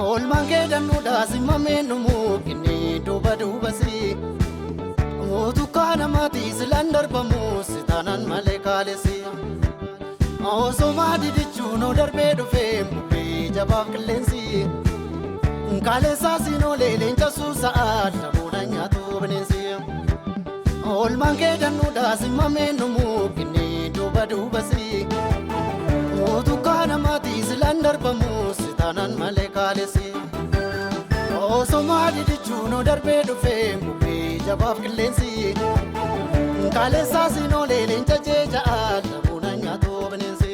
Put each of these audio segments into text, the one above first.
Oolmaan kee dannuudhaa simmamee numuu inni duuba duubasi. Mootu kana maatii silaan darbamu sitaanan malee kaalessi. Osoo maatii dichuun darbee dhufee bubbee jabaaf qilleensi. Kaalessaa siinoolee leenca suusaa dhabuudha nyaatu bineensi. Oolmaan kee dannuudhaa simmamee numuu inni duuba duubasi. Mootu kana maatii silaan darbamu sitaanan malee kaalessi. Osoo maatii dichuun darbee dhufee bubbee jabaaf qilleensi. Kaalessaa siinoolee leenca jeeja'a dhabuudha nyaatu bineensi.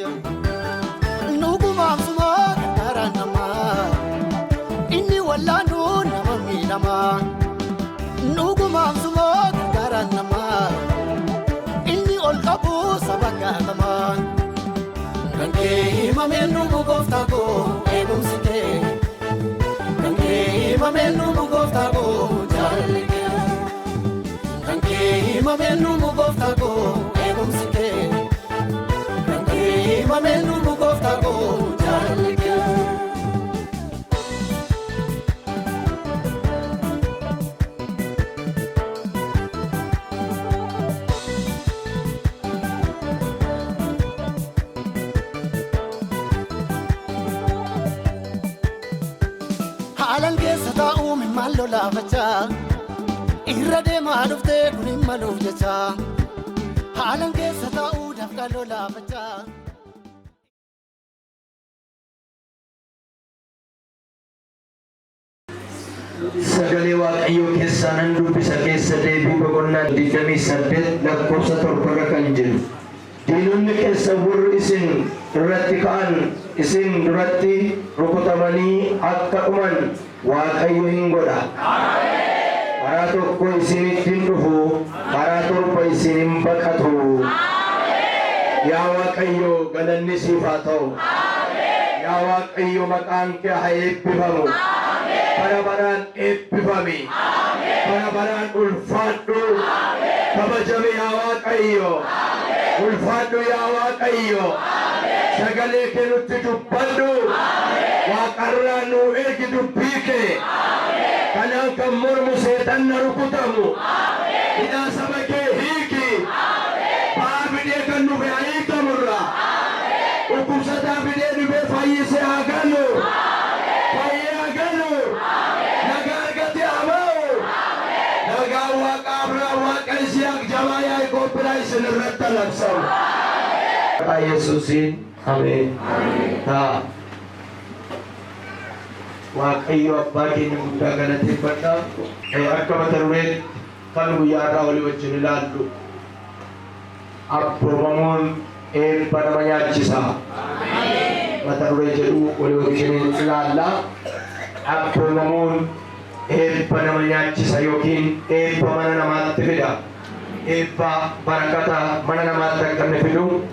Nugumaaf sumoo gargaaraan namaa inni wallaanuu nama miidhamaa. Nugumaaf sumoo gargaaraan namaa inni ol qabu saba gaatamaa. Kan kee himameen nuufu gooftaa koo eegumsi kee. Kan kee himameen nuufu gooftaa koo jaalalli kee. Kan kee himameen nuufu gooftaa koo eegumsi kee. Kan kee himameen nuufu gooftaa koo jaalalli kee. Haalaan keessa taa'uu mimmaan lolaafachaa. Irra deemaa dhuftee kun hin maluuf jecha. Haalaan keessa taa'uu dafqa lolaafachaa. Sagalee Waaqayyoo keessaa nan dubbisa keessa deebii boqonnaa 28 lakkoofsa 7 kan jiru. Diinonni keessa warri isin irratti ka'an isin duratti rukutamanii akka dhuman Waaqayyo hin godha. Karaa tokko isinitti hin dhufu, karaa torba isin hin baqatu. Yaa Waaqayyo galanni siif haa ta'u. Yaa Waaqayyo maqaan kee haa eebbifamu. Bara baraan eebbifami. Bara baraan ulfaadhu. Kabajame yaa Waaqayyo. Ulfaadhu yaa Waaqayyo. Sagalee kee nutti dubbadhu. Waaqarraa nu ergi dubbii kee. Kanaan kan mormu seetan na rukutamu. Hidhaa saba kee hiiki. Ba'aa fidee kan dhufe haa hiikamurra. Dhukkubsataa fidee dhufe fayyisee haa galu. Fayyee haa galu. Nagaa argate haa ba'u. Nagaa Waaqa Abiraam Waaqa Yisihaaq jabaa Yaaqoob biraa isin irratti labsamu. Maqaa Yesuusiin ameen. Waaqayyo abbaa keenya guddaa galateeffadha. Akka mata dureen kan guyyaa irraa walii wajjin ilaallu. Aboomamuun eebba nama nyaachisa. Mata duree jedhu walii wajjin ilaalla. Aboomamuun eebba nama nyaachisa yookiin eebba mana namaatti fida. Eebba barakata mana namaatti akka inni fidu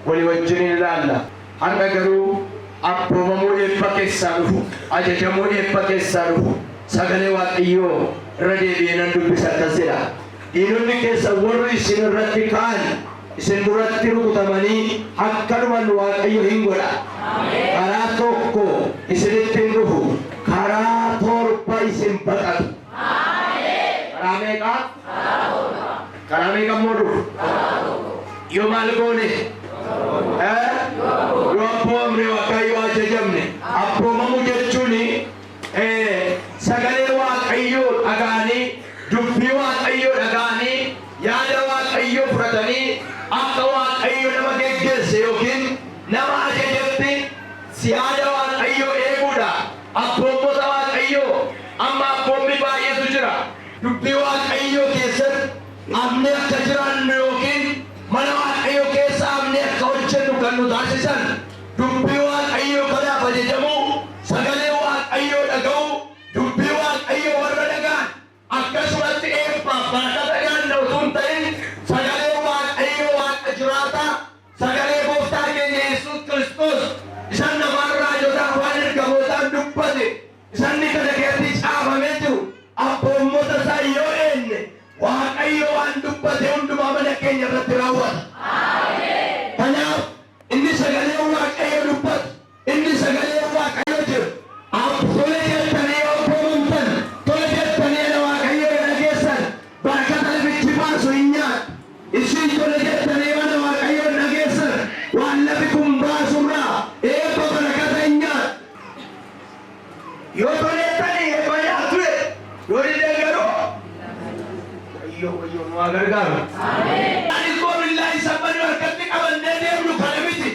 walii wajjin ilaalla. Har'a garuu abboomamuu eebba keessaa dhufu, ajajamuu eebba keessaa dhufu, sagalee Waaqayyoo irra deebi'ee nan dubbisa akkas jedha. Diinonni keessa warri isin irratti ka'an isin duratti rukutamanii akka dhuman Waaqayyo hin godha. Karaa tokko isinitti hin dhufu, karaa torba isin baqatu. Karaa meeqa? Karaa meeqa immoo dhufu? Yoo maal goone? Yoo abboomamne Waaqayyo ajajamne. Abboomamu jechuun sagalee Waaqayyoo dhaga'anii, dubbii Waaqayyoo dhaga'anii, yaada Waaqayyoo fudhatanii akka Waaqayyo nama geggeesse yookiin nama ajajetti yaada Waaqayyoo eeguudha. Abboommota Waaqayyoo amma abboommi baay'eetu jira. Dubbii Waaqayyoo keessatti amne akka jiraannu yookiin mana Waaqayyoo keessa amne akka hojjennu kan nu taasisan dubbii Waaqayyoo kanaaf ajajamuu, sagalee Waaqayyoo dhaga'uu, dubbii Waaqayyoo warra dhaga'an akkasumatti eebbaaf barakata gaanna utuu hin ta'in sagalee Waaqayyoo Waaqa jiraataa, sagalee Gooftaa keenya Yesuus Kiristoos isan namaan raajota afaan ergamootaan dubbate Yoo tolettanii eebba nyaattu yoo didee garuu wayyoo nu haa gargaaru. Ani koo billaahi sammanii harkatti qabannee deemnu kana miti.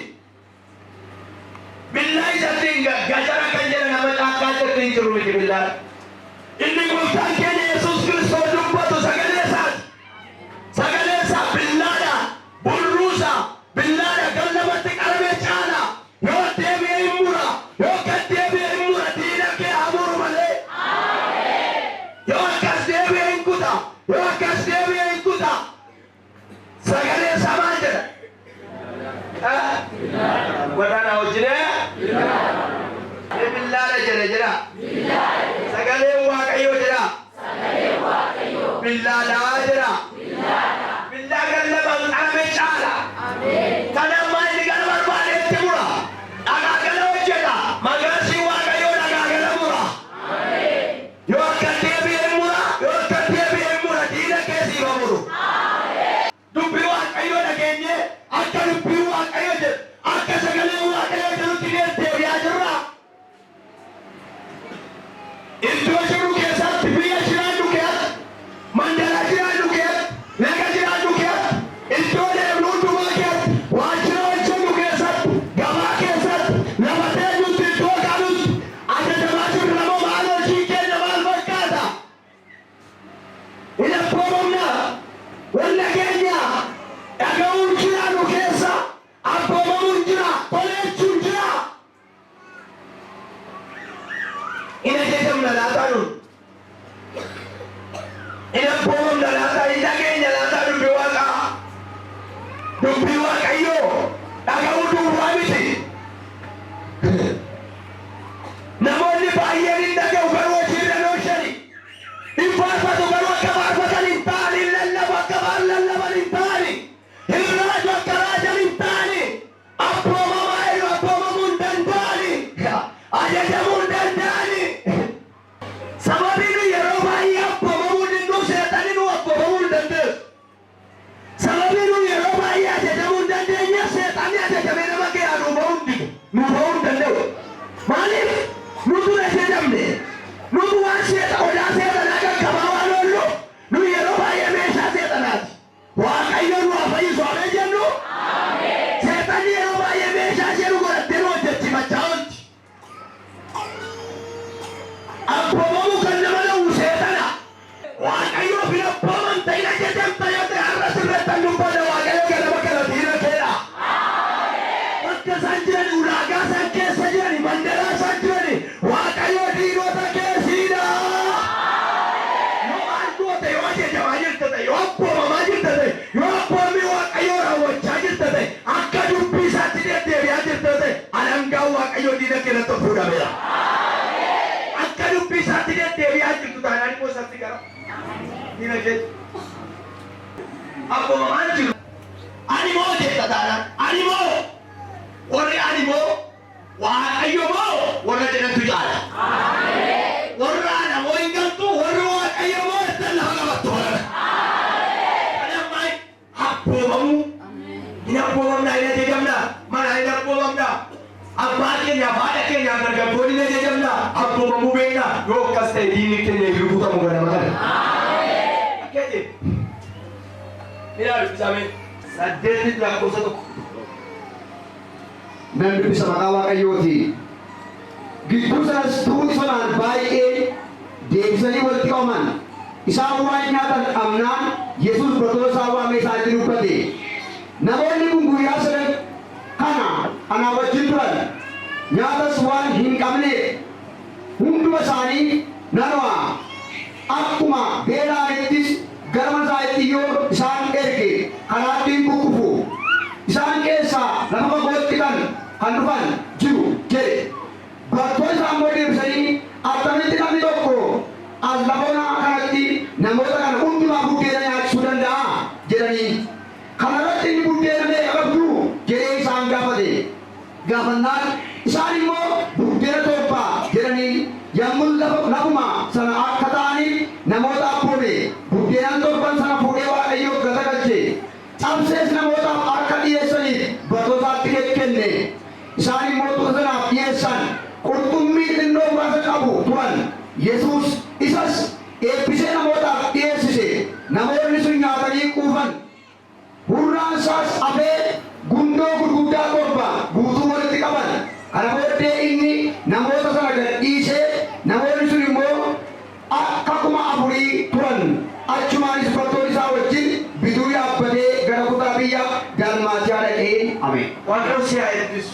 Billaahi isatti gajara kan jedha nama caakkaa jirti hin jiru miti billaahi. Inni gooftaan keenya Yesuus Kiristoos dubbatu sagalee isaati. Sagalee isaa billaadha, burruusa, billaadha kan namatti qarabee caala. Yoo deebi'ee hin mura, yoo gad deebi'ee hin mura, diina kee haa muru malee. Yoo akkas deebi'ee hin kuta, yoo akkas deebi'ee hin kuta. Sagalee isaa maal jedha? Waraana hojjinee? Billaadha jedha. Sagalee Waaqayyoo jedha. Billaadhaa jedha. Billaa kan lamaan qaramee caala. Kana ammaa inni gara barbaadeetti mura. Dhagaa kana hojjeta. Magarsii Waaqayyoo dhagaa kana mura. Yoo akka deebi'ee mura, yoo akka deebi'ee mura, diina keessii ma muru. Dubbii Waaqayyoo dhageenye akka dubbii Waaqayyoo jedhu, akka sagalee Waaqayyoo jedhutti deebi'aa jirra. Iddoo jiru keessatti biyya jiraannu keessatti, mandala jiraannu keessatti, laga jiraannu keessatti, iddoo deemnu hundumaa keessatti, waajjira hojjennu keessatti, gabaa keessatti, lafa teenyutti, iddoo qabnutti, ajajamaa jirru namoo maal hojii keenya maal fakkaata? Hin abboomamna walla keenya dhaga'uun jiraannu keessa abboomamuun jira, toleechuun jira. Ina jedhamna laataa nun. Ina abboomamna laataa, hin dhageenya laataa dubbii Waaqaa. Dubbii Waaqayyoo dhaga'uu duwwaa miti. Namoonni baay'een hin dhaga'u garuu hojiirra nooshani. Hin faarfatu garuu akka faarfatan hin ta'ani. Hin lallabu akka lallaban hin ta'ani. Hin raaju akka raajan hin ta'ani. Abboomamaa eenyu abboomamuu hin danda'ani. Ajajamuu hin danda'ani. Sababiin yeroo baay'ee abboomamuun hin seexanii nu abboomamuu hin dandeessu. Sababiin yeroo baay'ee ajajamuu hin dandeenye seexanii ajajamee nama keessa nu ba'uu hin danda'u. Maaliif? Nutu ajajamne. Nutu waan odaa seexanaa qaqqabaa waan oollu. Nu yeroo baay'ee meeshaa seexanaati. Waaqayyo nu haa fayyisu amee jennu. Seexanni yeroo baay'ee meeshaa ishee nu godhattee nu hojjechifachaa oolti. Abboomamu kan nama dhawwu seexana. Waaqayyoo fi abbooman ta'in ajajamta yoo ta'e har'a sirrattan dubbata Waaqayyo kan nama kana dhiira keedha. Bakka isaan jiran ulaagaa isaan keessa jiran mandaraa isaan jiran Waaqayyoo dhiirota keessiidha. Yoo argoota yoo ajajamaa jirta ta'e yoo abboomamaa jirta ta'e yoo abboommi Waaqayyoo raawwachaa jirta ta'e akka dubbii isaatti deddeebi'aa jirta ta'e alangaan Waaqayyoo diina keessa fuudhameera. Akka dubbii isaatti deddeebi'aa jirtu taanaan immoo isaatti gara diina keessa abboomamaan jiru. Ani moo jetta taanaan ani moo warri ani moo Waaqayyo moo warra jedhantu caala. Warra ana moo hin galtu warri Waaqayyo moo ittiin lafa qabattu warra. Kanammaa abboomamuu hin abboomamnaa hin ajajamnaa mana hin abboomamnaa. Abbaa keenya haadha keenya dargaggoonni ni ajajamna abboomamuu beekna yoo akkas ta'e diinni keenya hin rukutamu ganama kana. Akkeetti ilaalu bisamee 8 lakkoofsa 1. Nan dubbisa maqaa Waaqayyooti. Gidduu sanas tuuti sanaan baay'ee deebisanii walitti qabaman. Isaan waan nyaatan dhabnaan Yesuus barattoota isaa waamee isaanitti dubbate. Namoonni kun guyyaa sadan kana anaa wajjin turan. Nyaatas waan hin qabneef hunduma isaanii nanuma akkuma beela'anittis gara mana isaaniitti yoo isaan erge karaatti hin kukkufu. Isaan keessaa lafa fagootti kan dhufan jiru jedhe. Barattoonni isaan immoo deebisanii akkamitti namni tokko as lafa onaa kanatti namoota kana hundumaa buddeena nyaachisuu danda'a jedhanii. Kana irratti inni buddeena meeqa qabdu jedhee isaan gaafate. Gaafannaan isaan immoo buddeena 7 jedhanii yommuu lafuma sana akka ta'aniif namoota abboome buddeenan 7 sana fuudhee Waaqayyoof galateeffache. Cabsees namootaaf akka dhiyeessaniif barattootatti kenne. Isaan immoo tuuta sanaaf dhiyeessan qurxummii xinnoo muraasa qabu turan Yesuus isas eebbisee namootaaf dhiyeessise. Namoonni sun nyaatanii quufan. Hurraan isaas hafee gundoo gurguddaa torba guutuu walitti qaban. Kana booddee inni namoota sana gad dhiisee namoonni sun immoo akkuma afurii turan. Achumaanis furtoon isaa wajjin bidiruu yaabbatee gara kutaa biyya Dalmaatiyaa dhaqee ameen. Waaqayyo si haa eebbisu.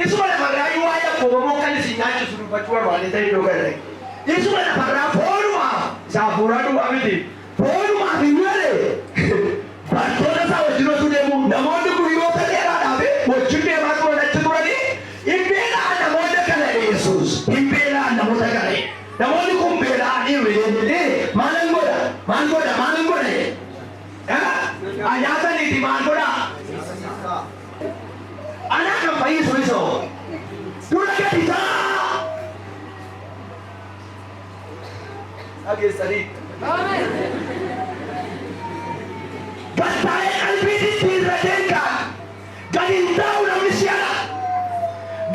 Isuma lafarraa yoo waa'ee Aboomamuun kan isin nyaachisu dubbachuu barbaade ta'e iddoo gad dhaqe. Isuma lafarraa foonumaaf isa hafuuraa duwwaa miti. Foonumaaf hin malee bartoota isaa wajjin osoo deemu namoonni guyyoota dheeraadhaaf wajjin deemaa turan achi turanii hin beela'an namoota kana Yesuus hin beela'an namoota kana. Namoonni kun beela'anii maalan godha nyaataniiti maal godha anaa kan fayyisu isoo dura gadi taa dhageessanii gattaa'ee qalbii jijjiirrateen kan gadi hin taa'u namni si'ana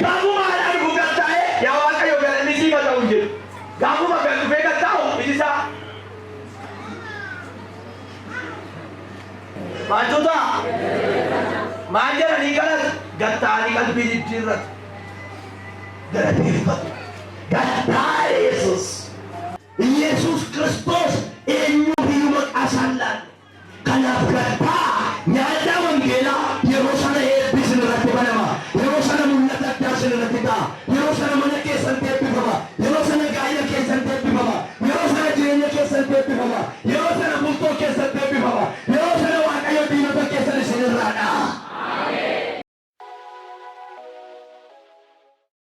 gaafuma haadha dhufu gattaa'ee yaa Waaqayyo galanni sii haa ta'u jedhu gaafuma gad dhufee gattaa'u ijisaa Maajota maal jedhanii galas gattaa'anii qalbii jijjiirratu galateeffatu gattaa'e Yesuus